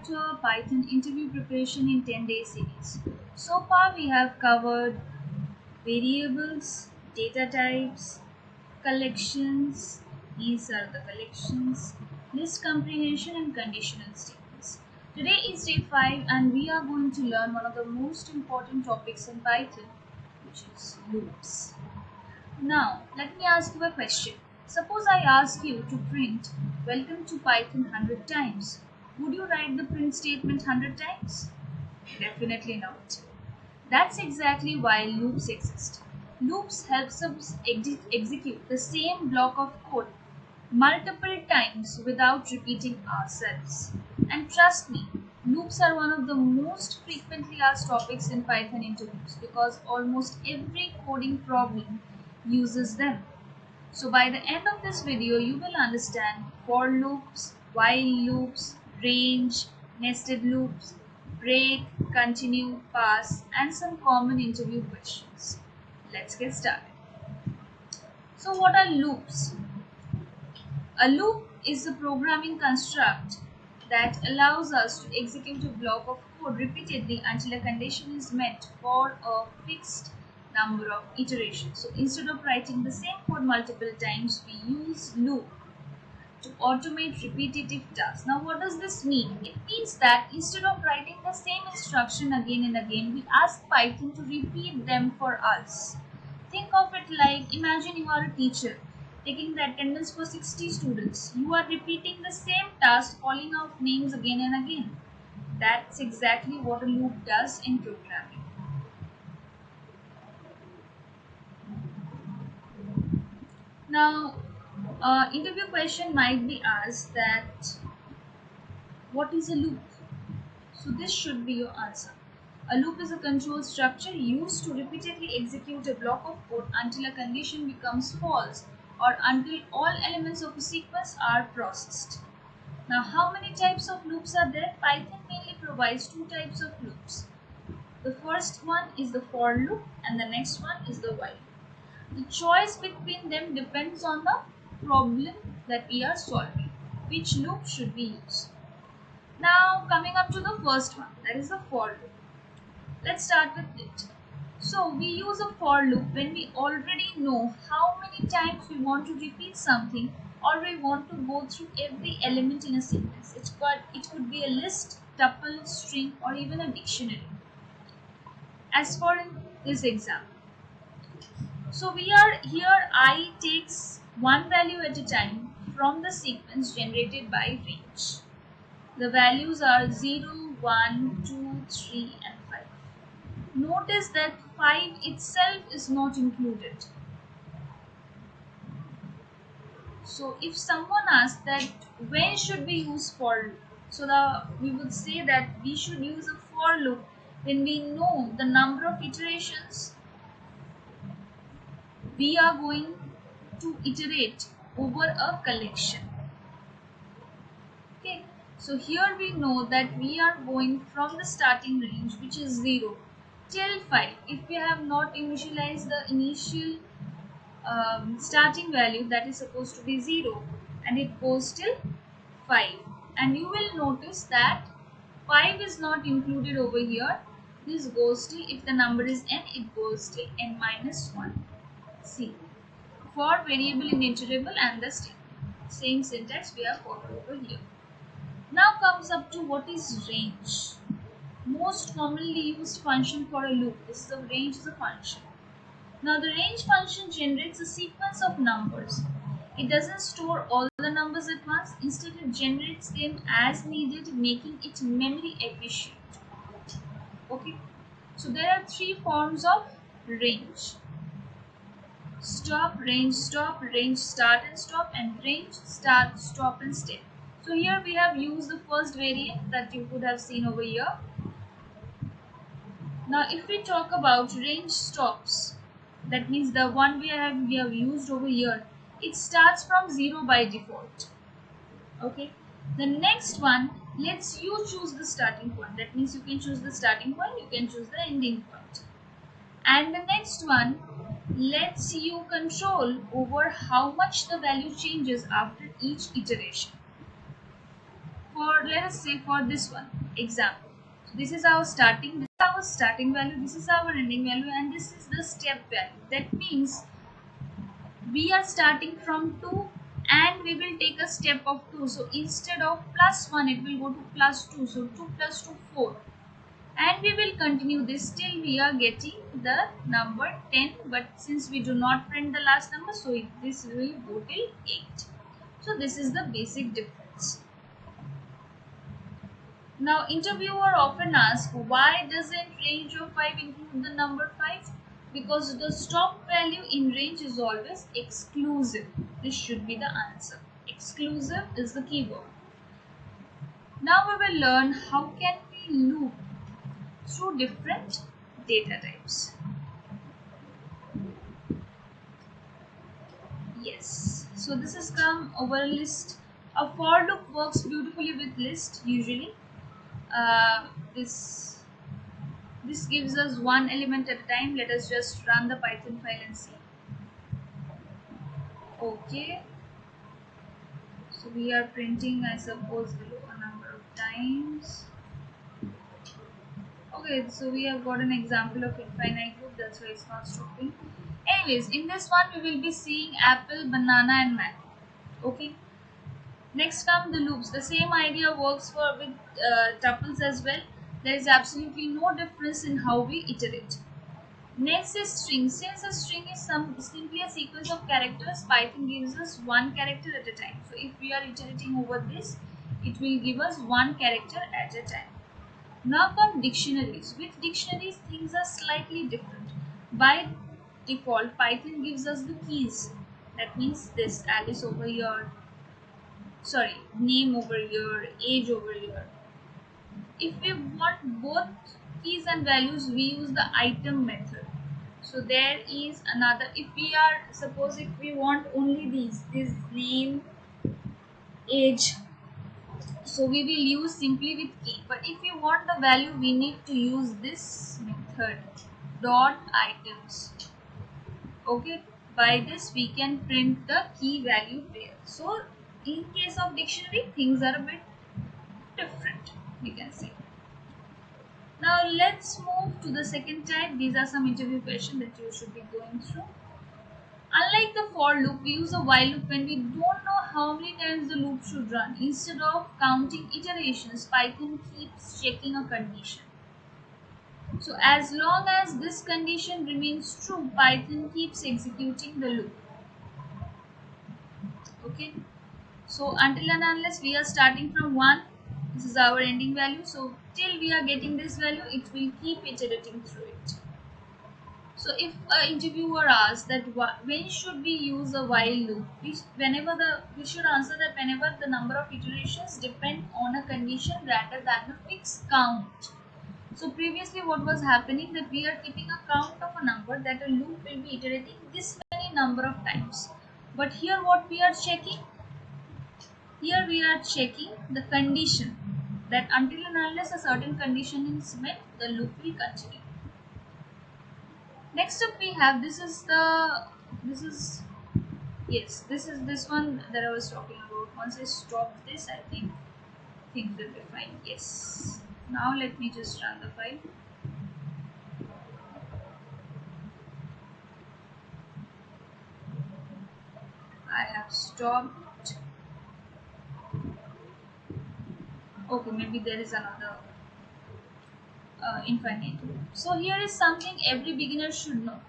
to our Python interview preparation in 10-day series. So far we have covered variables, data types, collections, these are the collections, list comprehension and conditional statements. Today is day 5 and we are going to learn one of the most important topics in Python, which is loops. Now, let me ask you a question. Suppose I ask you to print welcome to Python 100 times. Would you write the print statement 100 times? Definitely not. That's exactly why loops exist. Loops helps us execute the same block of code multiple times without repeating ourselves. And trust me, loops are one of the most frequently asked topics in Python interviews because almost every coding problem uses them. So by the end of this video, you will understand for loops, while loops, range, nested loops, break, continue, pass, and some common interview questions. Let's get started. So what are loops? A loop is a programming construct that allows us to execute a block of code repeatedly until a condition is met for a fixed number of iterations. So instead of writing the same code multiple times, we use loop to automate repetitive tasks. Now, what does this mean? It means that instead of writing the same instruction again and again, we ask Python to repeat them for us. Think of it like imagine you are a teacher taking the attendance for 60 students. You are repeating the same task, calling out names again and again. That's exactly what a loop does in programming. Now, interview question might be asked that what is a loop? So this should be your answer. A loop is a control structure used to repeatedly execute a block of code until a condition becomes false or until all elements of a sequence are processed. Now, how many types of loops are there? Python mainly provides two types of loops. The first one is the for loop and the next one is the while. The choice between them depends on the problem that we are solving. Which loop should we use? Now, coming up to the first one, that is the for loop. Let's start with it. So, we use a for loop when we already know how many times we want to repeat something or we want to go through every element in a sequence. It could be a list, tuple, string, or even a dictionary. As for in this example, so we are here I takes one value at a time from the sequence generated by range. The values are 0, 1, 2, 3 and 5. Notice that 5 itself is not included. So if someone asks that when should we use for loop? So we would say that we should use a for loop when we know the number of iterations we are going to iterate over a collection. Okay, so here we know that we are going from the starting range, which is 0 till 5. If we have not initialized the initial starting value, that is supposed to be 0 and it goes till 5, and you will notice that 5 is not included over here. This goes till, if the number is n, it goes till n minus 1. See, for variable in iterable and the statement, same syntax we have followed over here. Now comes up to what is range. Most commonly used function for a loop. This is a range is a function. Now the range function generates a sequence of numbers. It doesn't store all the numbers at once. Instead, it generates them as needed, making it memory efficient. Okay. So there are three forms of range: stop, range start and stop, and range start, stop and step. So here we have used the first variant that you could have seen over here. Now if we talk about range stops, that means the one we have used over here, it starts from 0 by default. Okay. The next one lets you choose the starting point. That means you can choose the starting point, you can choose the ending point. And the next one lets you control over how much the value changes after each iteration. For, let us say, for this one example, so this is our starting, this is our starting value, this is our ending value, and this is the step value. That means we are starting from 2 and we will take a step of 2. So instead of plus 1 it will go to plus 2. So 2 plus 2 4, and we will continue this till we are getting the number 10. But since we do not print the last number, so this will go till 8. So this is the basic difference. Now, interviewer often asks, why doesn't range of 5 include the number 5? Because the stop value in range is always exclusive. This should be the answer. Exclusive is the keyword. Now we will learn how can we loop through different data types. Yes. So this has come over a list. A for loop works beautifully with list usually. Uh, this This gives us one element at a time. Let us just run the Python file and see. Okay. So we are printing, I suppose, below a number of times. Okay, so we have got an example of infinite loop. That's why it's not stopping. Anyways, in this one we will be seeing apple, banana, and mango. Okay. Next come the loops. The same idea works for with tuples as well. There is absolutely no difference in how we iterate. Next is string. Since a string is simply a sequence of characters, Python gives us one character at a time. So if we are iterating over this, it will give us one character at a time. Now come dictionaries. With dictionaries, things are slightly different. By default, Python gives us the keys. That means this Alice over here, sorry, name over here, age over here. If we want both keys and values, we use the item method. So there is another, if we are, suppose if we want only these, this name, age, so we will use simply with key. But if you want the value, we need to use this method, dot items. Okay, by this we can print the key value pair. So in case of dictionary, things are a bit different, we can say. Now let's move to the second type. These are some interview questions that you should be going through. Unlike the for loop, we use a while loop when we don't know how many times the loop should run. Instead of counting iterations, Python keeps checking a condition. So as long as this condition remains true, Python keeps executing the loop. Okay. So until and unless we are starting from 1, this is our ending value. So till we are getting this value, it will keep iterating through it. So if an interviewer asks that when should we use a while loop, we should answer that whenever the number of iterations depend on a condition rather than a fixed count. So previously what was happening, that we are keeping a count of a number that a loop will be iterating this many number of times. But here what we are checking, here we are checking the condition, that until and unless a certain condition is met, the loop will continue. Next up we have, this is yes, this is this one that I was talking about. Once I stop this, I think things will be fine. Yes. Now let me just run the file. I have stopped. Okay, maybe there is another infinite loop. So here is something every beginner should know.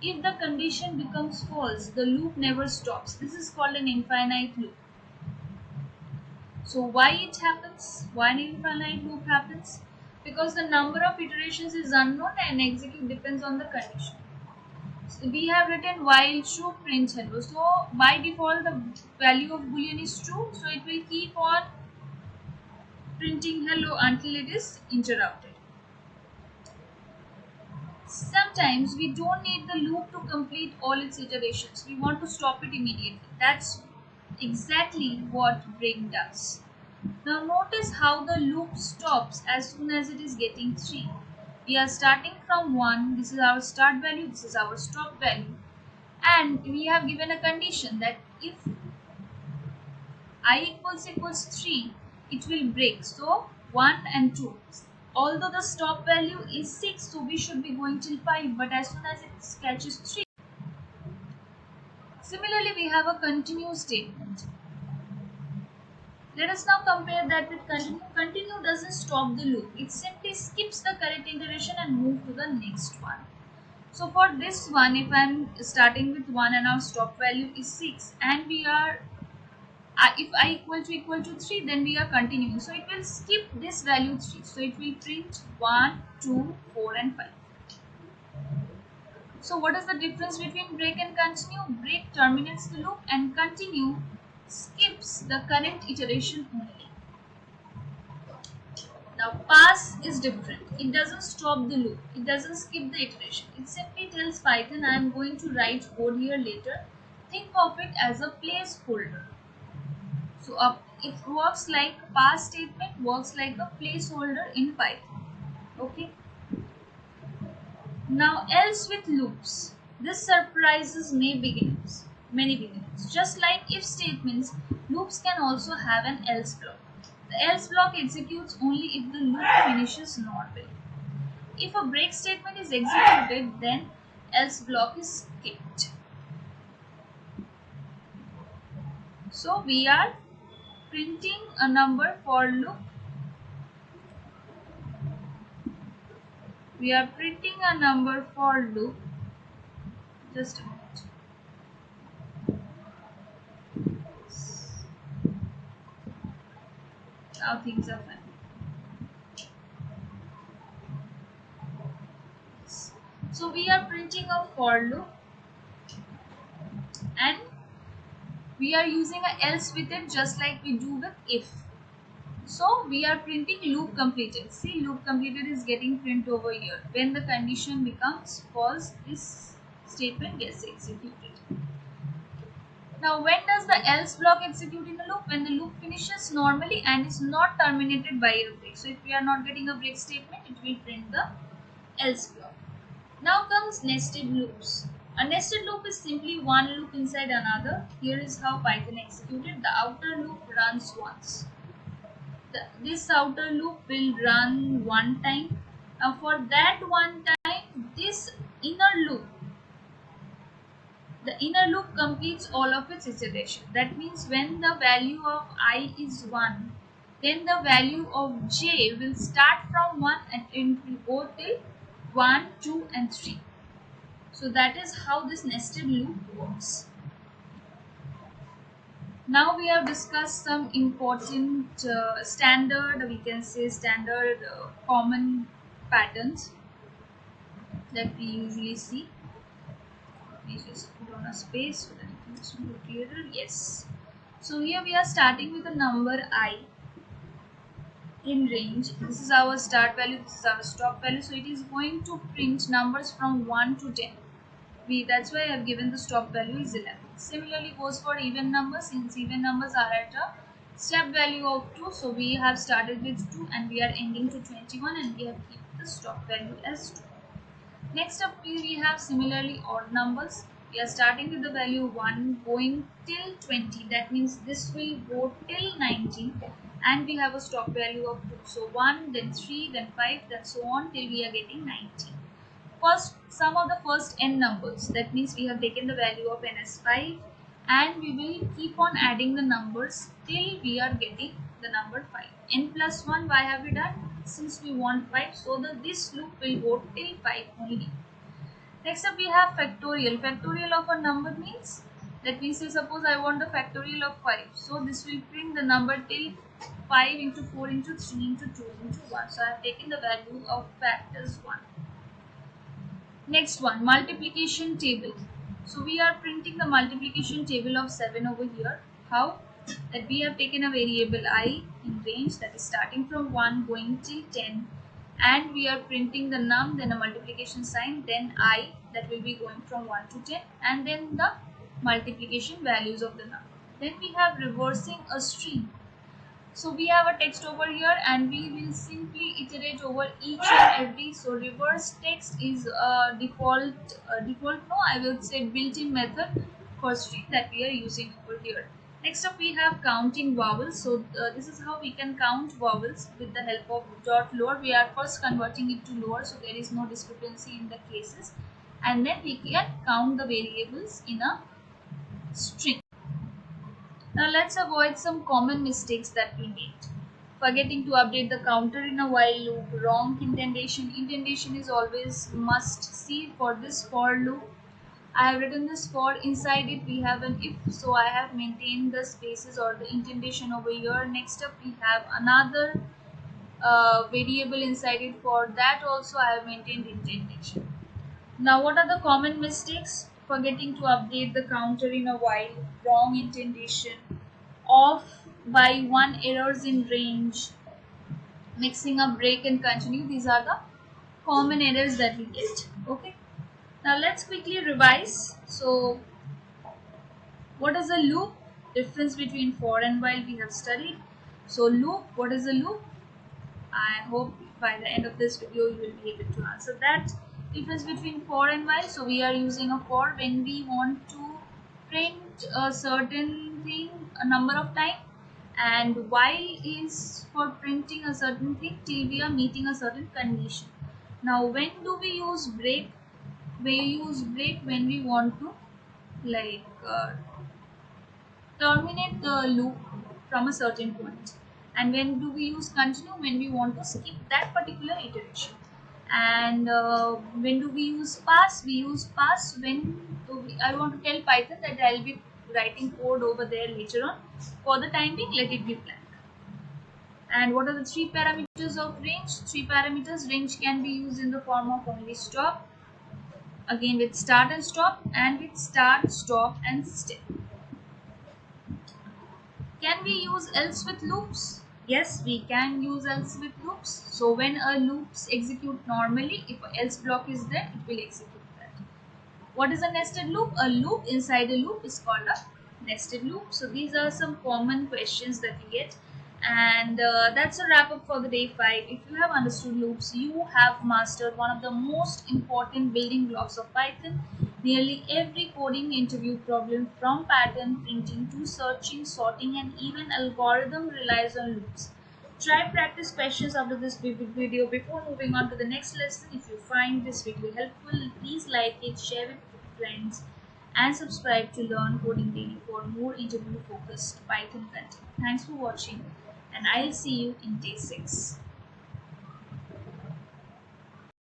If the condition becomes false, the loop never stops. This is called an infinite loop. So why it happens? Why an infinite loop happens? Because the number of iterations is unknown and execute depends on the condition. So we have written while true print hello. So by default the value of boolean is true. So it will keep on printing hello until it is interrupted. Sometimes we don't need the loop to complete all its iterations. We want to stop it immediately. That's exactly what break does. Now notice how the loop stops as soon as it is getting 3. We are starting from 1. This is our start value. This is our stop value. And we have given a condition that if I equals 3, it will break. So 1 and 2. Although the stop value is 6, so we should be going till 5, but as soon as it catches 3. Similarly, we have a continue statement. Let us now compare that with continue. Continue doesn't stop the loop. It simply skips the current iteration and move to the next one. So for this one, if I'm starting with 1 and our stop value is 6 and we are if I equal to 3, then we are continuing. So it will skip this value 3. So it will print 1, 2, 4 and 5. So what is the difference between break and continue? Break terminates the loop and continue skips the current iteration only. Now pass is different. It doesn't stop the loop. It doesn't skip the iteration. It simply tells Python, I am going to write code here later. Think of it as a placeholder. So it works like pass statement works like a placeholder in Python. Okay. Now else with loops. This surprises many beginners. Just like if statements, loops can also have an else block. The else block executes only if the loop finishes normally. If a break statement is executed, then else block is skipped. So we are printing a number for loop. We are printing a number for loop. Just a minute. Now things are fine. So we are printing a for loop and we are using a else with it just like we do with if. So we are printing loop completed. See, loop completed is getting print over here. When the condition becomes false, this statement gets executed. Now when does the else block execute in the loop? When the loop finishes normally and is not terminated by a break. So if we are not getting a break statement, it will print the else block. Now comes nested loops. A nested loop is simply one loop inside another. Here is how Python executed. The outer loop runs once. This outer loop will run one time. Now for that one time, this inner loop, the inner loop completes all of its iteration. That means when the value of I is 1, then the value of j will start from 1 and it will go till 1, 2 and 3. So that is how this nested loop works. Now we have discussed some important standard common patterns that we usually see. We just put on a space so that it looks more clearer. Yes. So here we are starting with a number I in range. This is our start value, this is our stop value. So it is going to print numbers from 1 to 10. That's why I have given the stop value is 11. Similarly goes for even numbers. Since even numbers are at a step value of 2, so we have started with 2 and we are ending to 21 and we have kept the stop value as 2. Next up here we have similarly odd numbers. We are starting with the value 1 going till 20. That means this will go till 19 and we have a stop value of 2. So 1, then 3, then 5, then so on till we are getting 19. First, sum of the first n numbers. That means we have taken the value of n as 5 and we will keep on adding the numbers till we are getting the number 5. N plus 1, why have we done? Since we want 5, so this loop will go till 5 only. Next up we have factorial. Factorial of a number means that we say suppose I want the factorial of 5. So this will print the number till 5 into 4 into 3 into 2 into 1. So I have taken the value of factors 1. Next one, multiplication table. So we are printing the multiplication table of 7 over here. How? That we have taken a variable I in range, that is starting from 1 going till 10, and we are printing the num, then a multiplication sign, then I, that will be going from 1 to 10, and then the multiplication values of the number. Then we have reversing a string. So we have a text over here and we will simply iterate over each and every. So reverse text is a default no, I will say built-in method for string that we are using over here. Next up, we have counting vowels. So this is how we can count vowels with the help of dot lower. We are first converting it to lower, so there is no discrepancy in the cases, and then we can count the variables in a string. Now let's avoid some common mistakes that we made. Forgetting to update the counter in a while loop, wrong indentation. Indentation is always must see for this for loop. I have written this for inside it we have an if, so I have maintained the spaces or the indentation over here. Next up we have another variable inside it, for that also I have maintained indentation. Now what are the common mistakes? Forgetting to update the counter in a while, wrong indentation, off by one errors in range, mixing up break and continue. These are the common errors that we get. Okay. Now let's quickly revise. So what is a loop? Difference between for and while we have studied. So loop, what is a loop? I hope by the end of this video you will be able to answer that. Difference between for and while. So we are using a for when we want to print a certain thing a number of times, and while is for printing a certain thing till we are meeting a certain condition. Now when do we use break? We use break when we want to like terminate the loop from a certain point. And when do we use continue? When we want to skip that particular iteration. And when do we use pass? We use pass when I want to tell Python that I'll be writing code over there later on. For the time being, let it be blank. And what are the three parameters of range? Three parameters. Range can be used in the form of only stop, again with start and stop, and with start, stop, and step. Can we use else with loops? Yes, we can use else with loops. So when a loops execute normally, if a else block is there, it will execute that. What is a nested loop? A loop inside a loop is called a nested loop. So these are some common questions that we get. And that's a wrap up for the day 5. If you have understood loops, you have mastered one of the most important building blocks of Python. Nearly every coding interview problem, from pattern printing to searching, sorting, and even algorithm, relies on loops. Try practice questions after this video before moving on to the next lesson. If you find this video helpful, please like it, share it with friends, and subscribe to Learn Coding Daily for more interview focused Python content. Thanks for watching, and I'll see you in day 6.